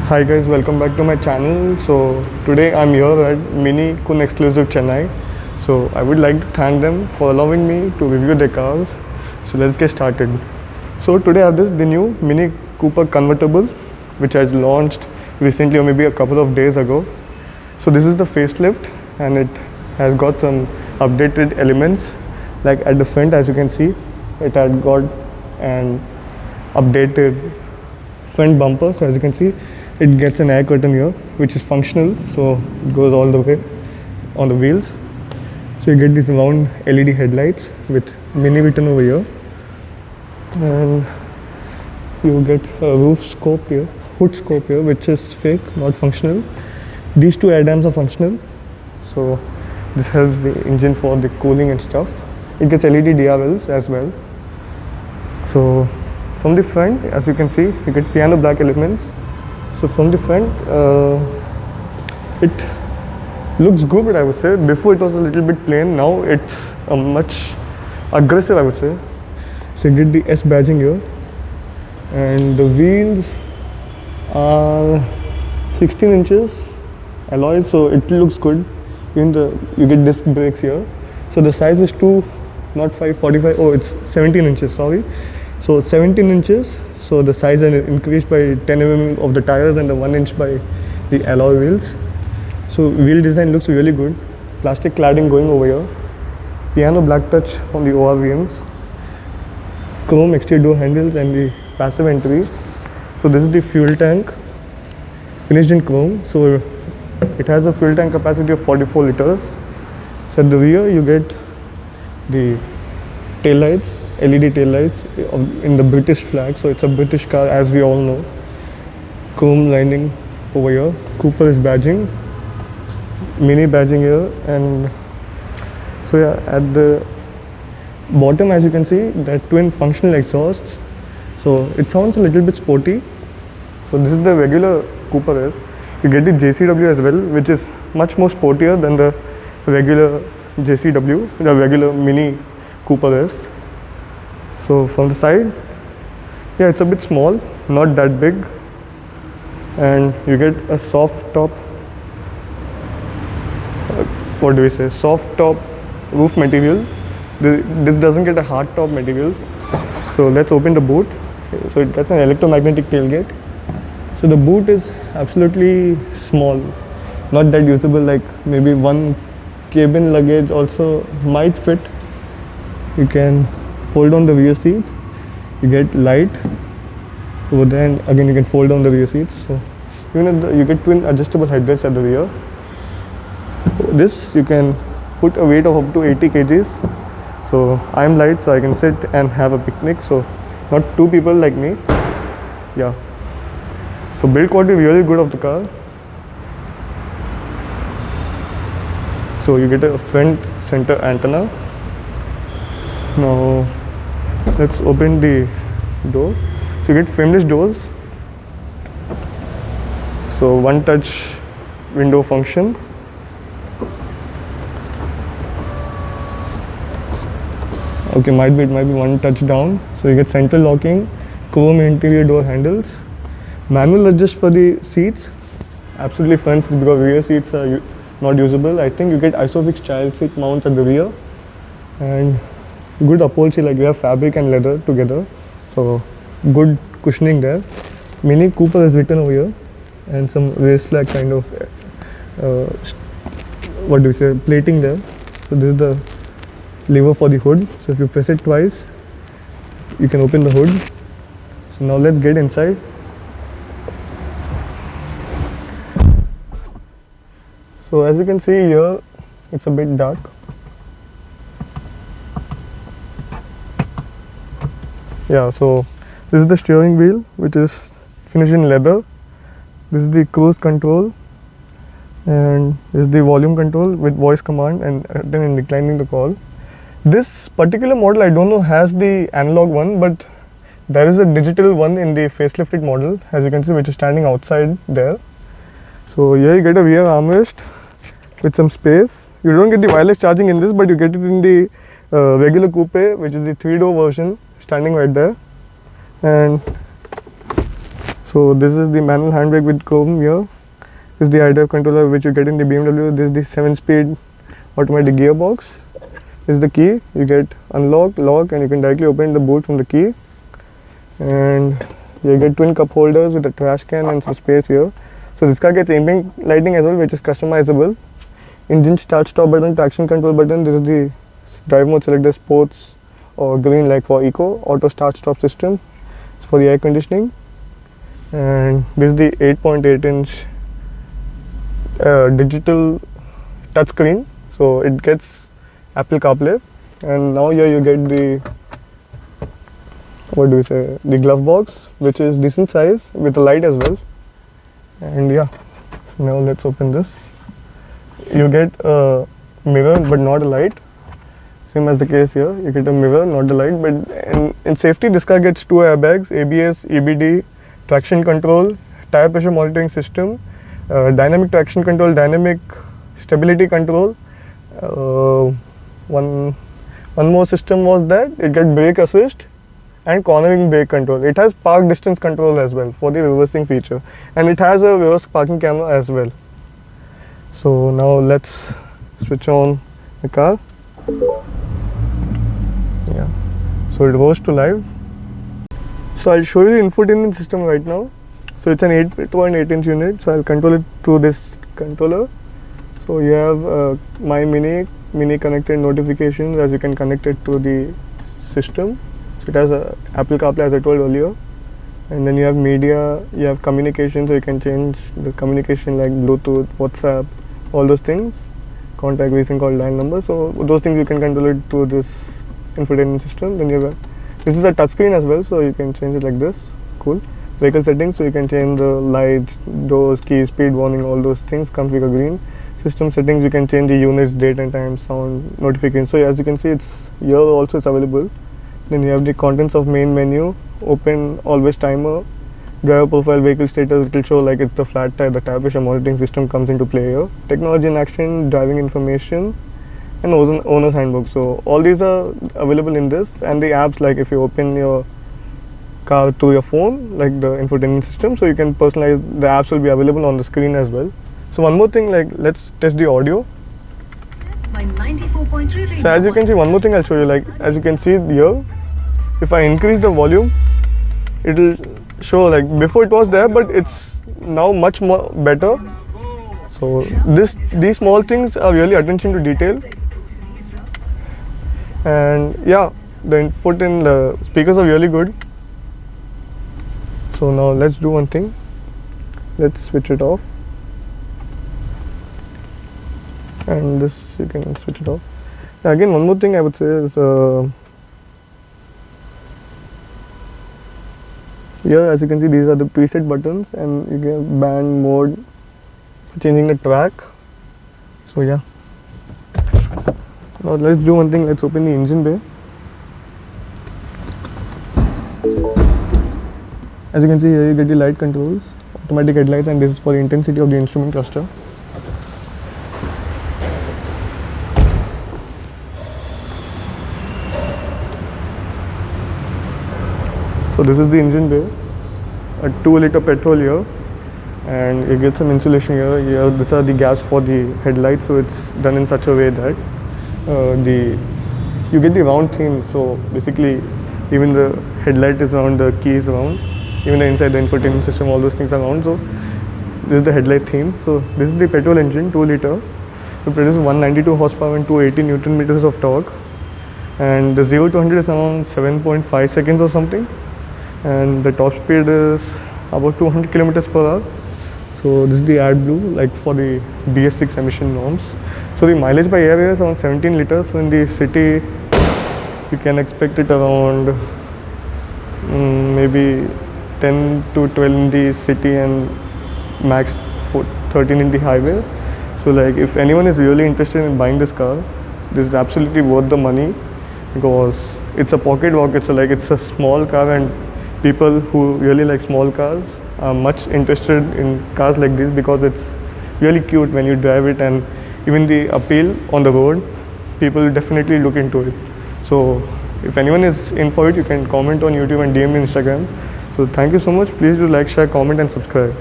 Hi guys, welcome back to my channel. So today I'm here at Mini Kun Exclusive Chennai. So I would like to thank them for allowing me to review their cars. So let's get started. So today I have the new Mini Cooper convertible, which has launched recently or maybe a couple of days ago. So this is the facelift and it has got some updated elements. Like at the front, as you can see, it had got an updated front bumper. So as you can see, it gets an air curtain here which is functional, so it goes all the way on the wheels. So you get these round LED headlights with mini written over here, and you get a roof scope here, hood scope here, which is fake, not functional. These two air dams are functional, so this helps the engine for the cooling and stuff. It gets LED DRLs as well. So from the front, as you can see, you get piano black elements. So from the front, it looks good, I would say. Before it was a little bit plain, now it's a much aggressive, I would say. So you get the S badging here, and the wheels are 16 inches alloy, so it looks good. Even you get disc brakes here. So the size is 2, not 5, 45. Oh, it's 17 inches. Sorry. So 17 inches. So the size has increased by 10 mm of the tires and the 1 inch by the alloy wheels. So wheel design looks really good. Plastic cladding going over here. Piano black touch on the ORVMs. Chrome exterior door handles and the passive entry. So this is the fuel tank, finished in chrome. So it has a fuel tank capacity of 44 liters. So at the rear you get the tail lights, LED tail lights in the British flag, so it's a British car as we all know. Chrome lining over here. Cooper is badging, Mini badging here, and so yeah, at the bottom, as you can see, the twin functional exhausts. So it sounds a little bit sporty. So this is the regular Cooper S. You get the JCW as well, which is much more sportier than the regular JCW, the regular Mini Cooper S. So from the side, yeah, it's a bit small, not that big, and you get a soft top, soft top roof material. This doesn't get a hard top material. So let's open the boot. So it gets an electromagnetic tailgate. So the boot is absolutely small, not that usable, like maybe one cabin luggage also might fit. You can fold down the rear seats. You get light over there, and again you can fold down the rear seats. So even you get twin adjustable headrests at the rear. This you can put a weight of up to 80 kgs. So I'm light, so I can sit and have a picnic. So not two people like me. Yeah. So build quality really good of the car. So you get a front center antenna. Now let's open the door. So you get frameless doors. So one touch window function. Okay, it might be one touch down. So you get central locking, chrome interior door handles, manual adjust for the seats. Absolutely fun because rear seats are not usable. I think you get ISOFIX child seat mounts at the rear, and good upholstery, like you have fabric and leather together, so good cushioning there. Mini Cooper is written over here, and some race flag kind of plating there. So this is the lever for the hood. So if you press it twice, you can open the hood. So now let's get inside. So as you can see here, it's a bit dark. Yeah, so this is the steering wheel, which is finished in leather. This is the cruise control, and this is the volume control with voice command and then declining the call. This particular model, I don't know, has the analog one, but there is a digital one in the facelifted model, as you can see, which is standing outside there. So here you get a rear armrest with some space. You don't get the wireless charging in this, but you get it in the regular coupe, which is the 3-door version, standing right there. And So this is the manual handbrake with chrome here. This is the iDrive controller which you get in the BMW. This is the 7-speed automatic gearbox. This is the key. You get unlock, lock, and you can directly open the boot from the key. And you get twin cup holders with a trash can and some space here. So this car gets ambient lighting as well, which is customizable. Engine start stop button, traction control button. This is the drive mode, select the sports or green like for eco. Auto start stop system. It's for the air conditioning. And this is the 8.8-inch digital touchscreen. So it gets Apple CarPlay. And now here you get the, what do we say, the glove box, which is decent size with a light as well. And yeah, now let's open this. You get a mirror but not a light. Same as the case here, you get a mirror, not the light. But in safety, this car gets 2 airbags, ABS, EBD, traction control, tire pressure monitoring system, dynamic traction control, dynamic stability control. One more system was that it get brake assist and cornering brake control. It has park distance control as well for the reversing feature, and it has a reverse parking camera as well. So now let's switch on the car. Yeah, so it goes to live. So I'll show you the infotainment system right now. So it's an 8.8-inch unit, so I'll control it through this controller. So you have My Mini connected notifications, as you can connect it to the system. So it has a Apple CarPlay, as I told earlier. And then you have media, you have communication, so you can change the communication like Bluetooth, WhatsApp, all those things. Contact, recent call, dial number. So those things you can control it through this infotainment system. Then you have this is a touchscreen as well, so you can change it like this. Cool. Vehicle settings, so you can change the lights, doors, keys, speed warning, all those things. Configure green. System settings, you can change the units, date and time, sound, notification. So as you can see, it's here also it's available. Then you have the contents of main menu, open, always timer, driver profile, vehicle status. It will show like it's the flat tire, the tire pressure monitoring system comes into play here. Technology in action, driving information, and owner's handbook. So all these are available in this, and the apps, like if you open your car through your phone, like the infotainment system, so you can personalize, the apps will be available on the screen as well. So one more thing, like let's test the audio. So as you can see, one more thing I'll show you, like as you can see here, if I increase the volume, it will show, like before it was there, but it's now much more better. So these small things are really attention to detail. And yeah, the input in the speakers are really good. So now let's do one thing. Let's switch it off. And this you can switch it off. Again, one more thing I would say is here, as you can see, these are the preset buttons, and you get band mode for changing the track. So yeah. Now let's do one thing. Let's open the engine bay. As you can see here, you get the light controls, automatic headlights, and this is for the intensity of the instrument cluster. So this is the engine bay, a 2-liter petrol here, and you get some insulation here. Here, these are the gaps for the headlights, so it's done in such a way that you get the round theme. So basically, even the headlight is round, the key is round, even the inside the infotainment system, all those things are round. So this is the headlight theme. So this is the petrol engine, 2-liter. It produces 192 horsepower and 280 Newton meters of torque, and the 0 to 100 is around 7.5 seconds or something. And the top speed is about 200 kilometers per hour. So this is the AdBlue, like for the BS6 emission norms. So the mileage by air is around 17 liters. So in the city, you can expect it around maybe 10 to 12 in the city and max 13 in the highway. So like if anyone is really interested in buying this car, this is absolutely worth the money, because it's a pocket walk. It's a small car, and people who really like small cars are much interested in cars like this, because it's really cute when you drive it, and even the appeal on the road, people definitely look into it. So if anyone is in for it, you can comment on YouTube and DM me Instagram. So thank you so much. Please do like, share, comment and subscribe.